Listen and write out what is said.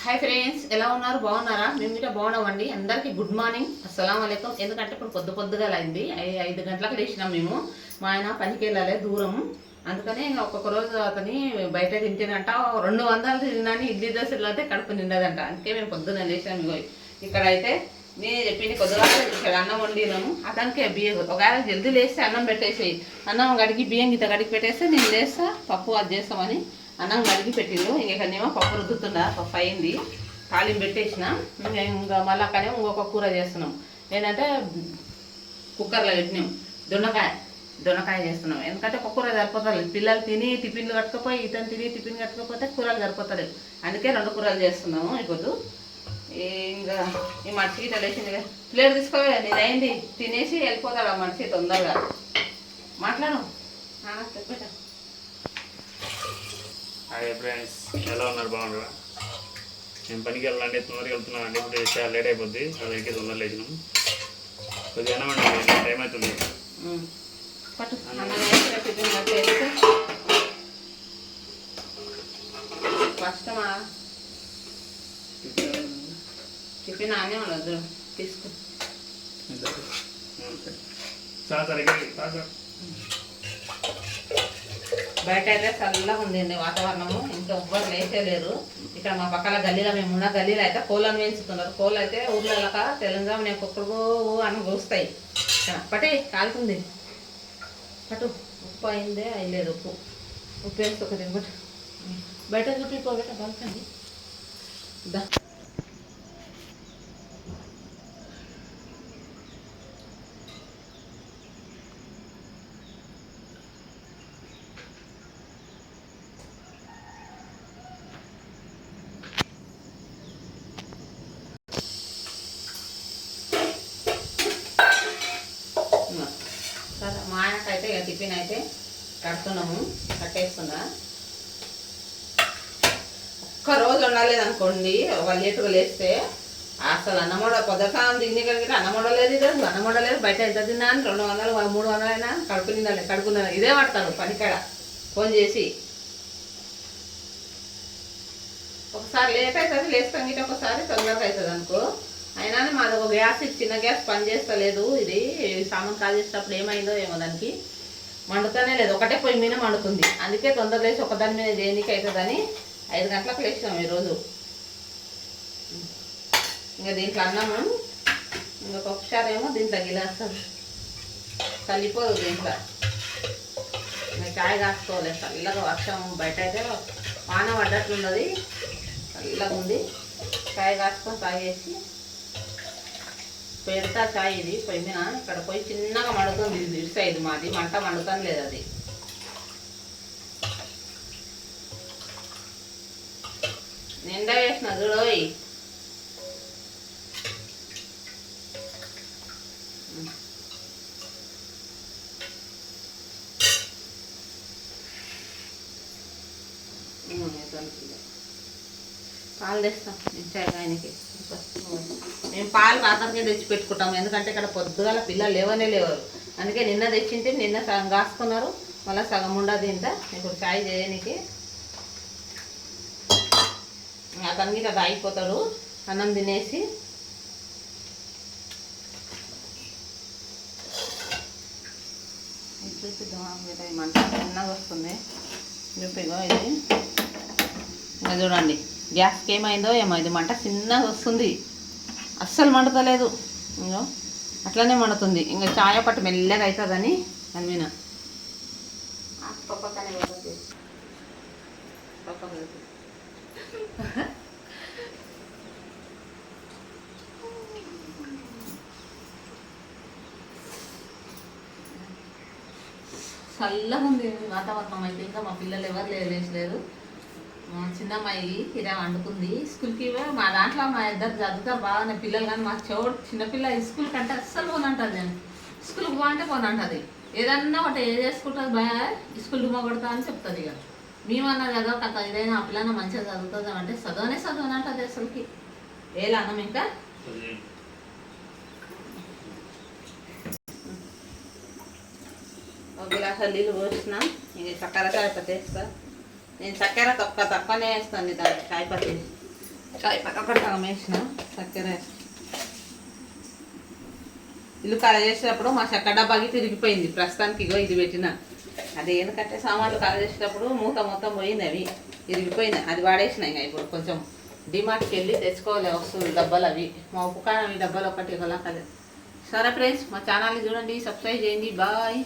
Hi friends, ఎలా ఉన్నారు? బాగున్నారా? మేము కూడా బాగున్నామండి. అందరికీ గుడ్ మార్నింగ్, అస్సలం అయికం. ఎందుకంటే ఇప్పుడు పొద్దుగా అయింది, 5 గంటలకు లేచినాం మేము. మా ఆయన పనికి వెళ్ళాలి దూరం, అందుకని ఒక్కొక్క రోజు అతని బయట తింటేనంట 200 తిన్నాని ఇడ్లీ దోశలు అయితే కడుపు నిండదంట. అందుకే మేము పొద్దున్న లేచినాం. ఇక్కడైతే నేను చెప్పింది కొద్దిగా ఇక్కడ అన్నం వండినాము. అతనికి బియ్యం ఒకవేళ జల్దీ లేస్తే అన్నం పెట్టేసి అన్నం గడిగి బియ్యం గిట్ట గడిగి పెట్టేస్తే నేను లేస్తా పప్పు అది చేస్తామని అన్నం కడిగి పెట్టిండు. ఇక్కడనేమో పప్పు రుద్దుతుండ, పప్పు అయింది, తాలింపు పెట్టేసిన. ఇంకా మళ్ళీ అక్కడే ఇంకొక కూర చేస్తున్నాం. ఏంటంటే కుక్కర్లో పెట్టినాం దొండకాయ చేస్తున్నాం. ఎందుకంటే ఒక కూర సరిపోతుంది. పిల్లలు తిని టిఫిన్లు కట్టుకుపోయి ఇతను తిని టిఫిన్ కట్టుకపోతే కూరలు సరిపోతలేదు. అందుకే 2 కూరలు చేస్తున్నాము. ఇప్పుడు ఇంకా ఈ మనిషికి తెలిసింది కదా, ప్లేట్ తీసుకోవే నేను అయింది తినేసి వెళ్ళిపోతాడు ఆ మనిషి తొందరగా. మాట్లాడు చెప్పేట. హాయ్ ఫ్రెండ్స్, ఎలా ఉన్నారు? బాగున్నారా? నేను పనికి వెళ్ళాలంటే తొందరగా వెళ్తున్నాను అండి. ఇప్పుడు చాలా లేట్ అయిపోద్ది, అదైతే తొందరగా లేచినాం. కొద్దిగా అన్నమండి, టైం అవుతుంది. కష్టమా టిఫిన్ ఆనే ఉండదు, తీసుకో. బయట అయితే చల్లగా ఉందండి వాతావరణము. ఇంకా ఎవ్వరు లేచేలేరు. ఇక్కడ మా పక్కల గల్లీలో మేము ఉన్న గల్లీలో అయితే కోళ్ళను పెంచుతున్నారు. కోళ్ళు అయితే ఊర్లక తెలంగాణ నేను కుక్కడుకో అని కూస్తాయి. పట్టే కాలుతుంది, పట్టు. ఉప్పు అయిందే అయ్యలేదు, ఉప్పు వేస్తే ఒక తినబట్టు బయట చుట్టిపోబెట్ట బాగుంది. దా సరే, మా ఆయనకైతే ఇక టిఫిన్ అయితే కడుతున్నాము, కట్టేస్తున్నా. ఒక్కరోజు ఉండలేదు అనుకోండి, వాళ్ళు లేటుగా లేస్తే అసలు అన్నమూడ పొద్దుసానం తిని కలిగితే అన్నమూడలేదు, ఇది అన్నమూడలేదు. బయట ఎంత తిన్నా అని 200 300 అయినా కడుపు నిండాలి, కడుపున్నా ఇదే పడతారు పనికాడ ఫోన్ చేసి. ఒకసారి లేట్ అవుతుంది, లేస్తాం గిట్ట ఒకసారి తొందరగా అవుతుంది అనుకో. అయినా మాది ఒక గ్యాస్, చిన్న గ్యాస్ పని చేస్తలేదు. ఇది సామాన్ కాల్ చేసేటప్పుడు ఏమైందో ఏమో దానికి మండుతూనే లేదు, ఒకటే పొయ్యి మీద మండుతుంది. అందుకే తొందర లేచి ఒకదాని మీద దేనికి అవుతుందని 5 గంటలకు లేచినాం ఈరోజు. ఇంకా దీంట్లో అన్నము, ఇంకొకసారి ఏమో దీంట్లో గిలాస్తుంది, చల్లిపోదు దీంట్లో. ఇంకా చాయ్ కాసుకోవాలి. చల్లగా వర్షం బయట అయితే వాన పడ్డట్లున్నది, చల్లగా ఉంది. చాయ్ కాసుకొని తాగేసి పెడతా. చాయ్ ఇది పొయ్యి మీద, ఇక్కడ పోయి చిన్నగా మండుతుంది. ఇది ఇటు సైడ్ మాది మంట మండుతాను లేదు, అది నిండా వేసిన చూడోయ్. పాలు తెస్తాం చాయ్ ఆయనకి. మేము పాలు రాత్రికి తెచ్చి పెట్టుకుంటాం, ఎందుకంటే ఇక్కడ పొద్దుగాల పిల్లలు లేవరు. అందుకే నిన్న తెచ్చింటే నిన్న సగం కాసుకున్నారు, మళ్ళీ సగం ఉండదు ఇంత. ఇప్పుడు చాయ్ చేయడానికి అతనికి ఇట్లా తాగిపోతాడు అన్నం తినేసి. మంట చిన్నగా వస్తుంది చూపిగో. ఇది ఇంకా చూడండి, గ్యాస్కి ఏమైందో ఏమో, ఇది మంట చిన్నగా వస్తుంది, అస్సలు మండుతలేదు. ఇంకో అట్లనే మండుతుంది. ఇంకా చాయ పట్టు మెల్లగా అవుతుందని అన్నిన చల్లగా ఉంది వాతావరణం. అయితే ఇంకా మా పిల్లలు ఎవరు లేచలేరు. మా చిన్నమ్మాయి ఇలా వండుకుంది. స్కూల్కి మా దాంట్లో మా ఇద్దరు చదువుతారు బాగానే పిల్లలు, కానీ మా చిన్నపిల్ల స్కూల్ కంటే అస్సలు పోనంటుంది. నేను స్కూల్కి పోనంటే పోనంటుంది. ఏదన్నా ఒకటి చేసుకుంటుంది, బాగా స్కూల్ డుమ్మా కొడతా అని చెప్తుంది. ఇక మేమన్నా చదవక ఇదైనా ఆ పిల్లన్నా మంచిగా చదువుతుంది అంటే చదవనంటుంది అసలుకి. ఏలా అన్నం ఇంకా ఒక గిలాస నీళ్ళు పోసినాం. ఇంక చక్కెర చాయ్ పత్తి వేస్తా. నేను చక్కెర తక్కువనే వేస్తాను దానికి చాయ్ పత్తి. చాయ్ పక్క ఒకటి సగం వేసిన చక్కెర ఇల్లు కళ చేసేటప్పుడు మా చక్కెర డబ్బాకి తిరిగిపోయింది. ప్రస్తుతానికి ఇగో ఇది పెట్టిన. అది ఎందుకంటే సామాన్లు కళ చేసేటప్పుడు మూత మొత్తం పోయింది, అవి తిరిగిపోయినాయి. అది వాడేసినాయి. ఇంకా ఇప్పుడు కొంచెం డిమార్ట్కి వెళ్ళి తెచ్చుకోవాలి వస్తువులు, డబ్బాలు అవి. మా ఉప్పు కారం ఈ డబ్బాలు ఒకటి కదా. సరే ఫ్రెండ్స్, మా ఛానల్ని చూడండి, సబ్స్క్రైబ్ చేయండి. బాయ్.